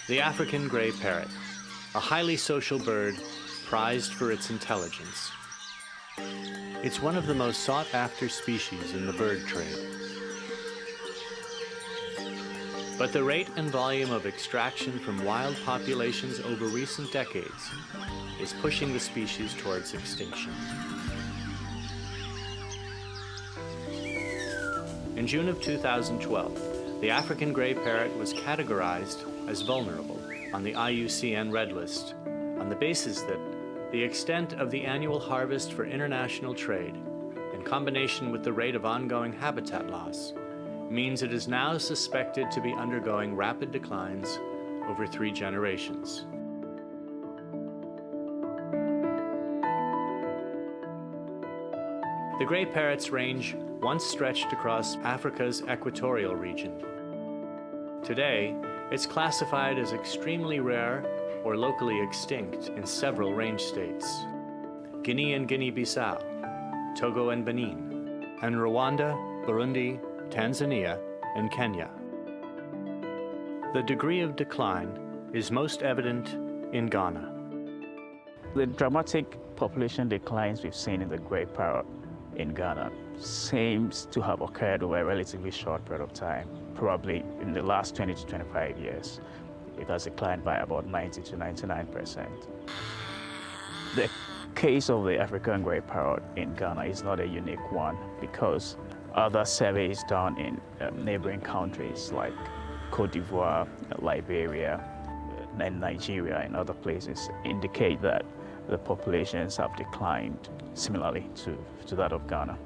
The African gray parrot, a highly social bird prized for its intelligence. It's one of the most sought-after species in the bird trade. But the rate and volume of extraction from wild populations over recent decades is pushing the species towards extinction. In June of 2012, the African gray parrot was categorized as vulnerable on the IUCN Red List on the basis that the extent of the annual harvest for international trade, in combination with the rate of ongoing habitat loss, means it is now suspected to be undergoing rapid declines over 3 generations. The gray parrot's range once stretched across Africa's equatorial region. Today, it's classified as extremely rare or locally extinct in several range states: Guinea and Guinea-Bissau, Togo and Benin, and Rwanda, Burundi, Tanzania, and Kenya. The degree of decline is most evident in Ghana. The dramatic population declines we've seen in the gray parrot in Ghana seems to have occurred over a relatively short period of time, probably in the last 20 to 25 years. It has declined by about 90 to 99%. The case of the African gray parrot in Ghana is not a unique one, because other surveys done in neighboring countries like Cote d'Ivoire, Liberia, and Nigeria and other places indicate that the populations have declined similarly to that of Ghana.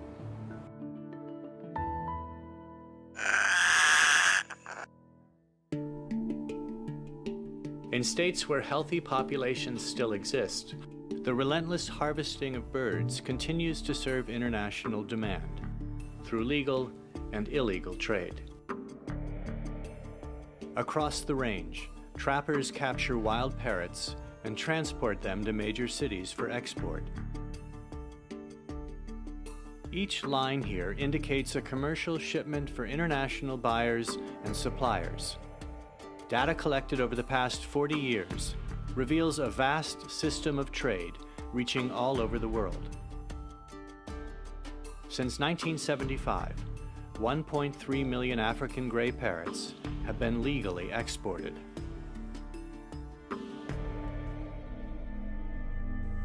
In states where healthy populations still exist, the relentless harvesting of birds continues to serve international demand through legal and illegal trade. Across the range, trappers capture wild parrots and transport them to major cities for export. Each line here indicates a commercial shipment for international buyers and suppliers. Data collected over the past 40 years reveals a vast system of trade reaching all over the world. Since 1975, 1.3 million African gray parrots have been legally exported.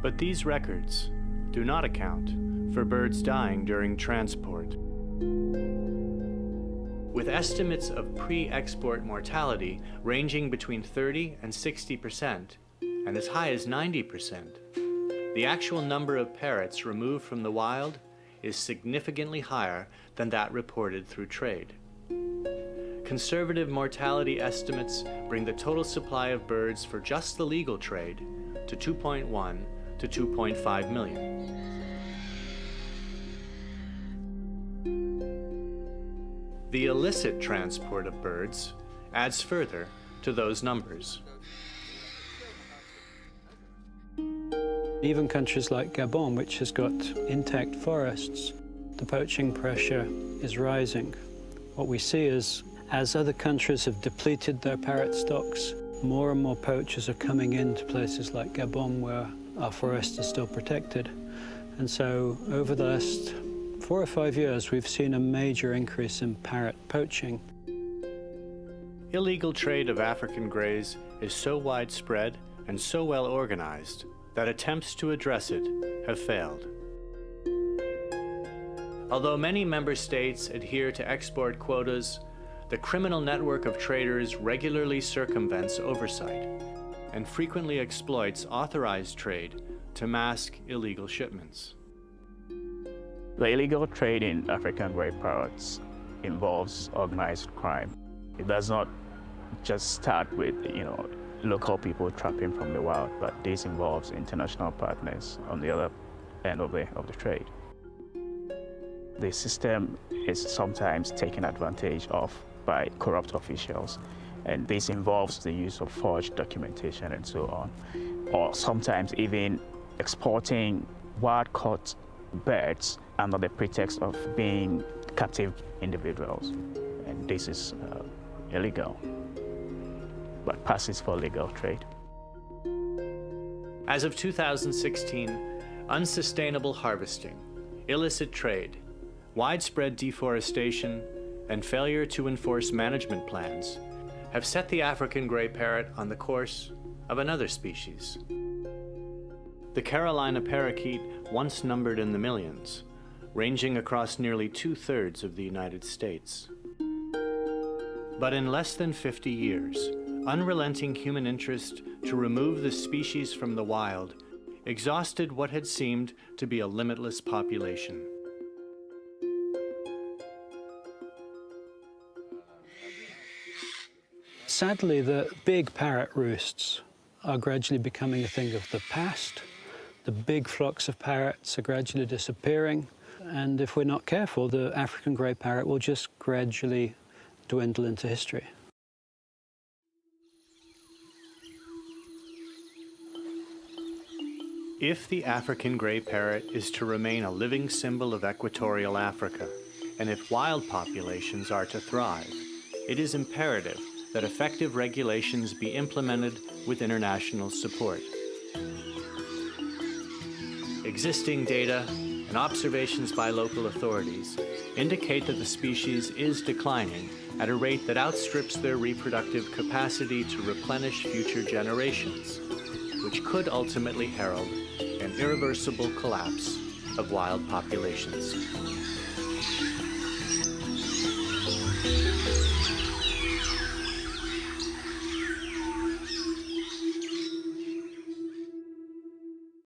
But these records do not account for birds dying during transport. With estimates of pre-export mortality ranging between 30 and 60%, and as high as 90%, the actual number of parrots removed from the wild is significantly higher than that reported through trade. Conservative mortality estimates bring the total supply of birds for just the legal trade to 2.1 to 2.5 million. The illicit transport of birds adds further to those numbers. Even countries like Gabon, which has got intact forests, the poaching pressure is rising. What we see is, as other countries have depleted their parrot stocks, more and more poachers are coming into places like Gabon where our forest is still protected. And so over the last 4 or 5 years, we've seen a major increase in parrot poaching. Illegal trade of African greys is so widespread and so well organized that attempts to address it have failed. Although many member states adhere to export quotas, the criminal network of traders regularly circumvents oversight and frequently exploits authorized trade to mask illegal shipments. The illegal trade in African gray parrots involves organized crime. It does not just start with, local people trapping from the wild, but this involves international partners on the other end of the trade. The system is sometimes taken advantage of by corrupt officials, and this involves the use of forged documentation and so on, or sometimes even exporting wild-caught birds under the pretext of being captive individuals, and this is illegal. but passes for legal trade. As of 2016, unsustainable harvesting, illicit trade, widespread deforestation, and failure to enforce management plans have set the African gray parrot on the course of another species. The Carolina parakeet once numbered in the millions, ranging across nearly 2/3 of the United States. But in less than 50 years, unrelenting human interest to remove the species from the wild exhausted what had seemed to be a limitless population. Sadly, the big parrot roosts are gradually becoming a thing of the past. The big flocks of parrots are gradually disappearing, and if we're not careful, the African grey parrot will just gradually dwindle into history. If the African gray parrot is to remain a living symbol of equatorial Africa, and if wild populations are to thrive, it is imperative that effective regulations be implemented with international support. Existing data and observations by local authorities indicate that the species is declining at a rate that outstrips their reproductive capacity to replenish future generations, which could ultimately herald an irreversible collapse of wild populations.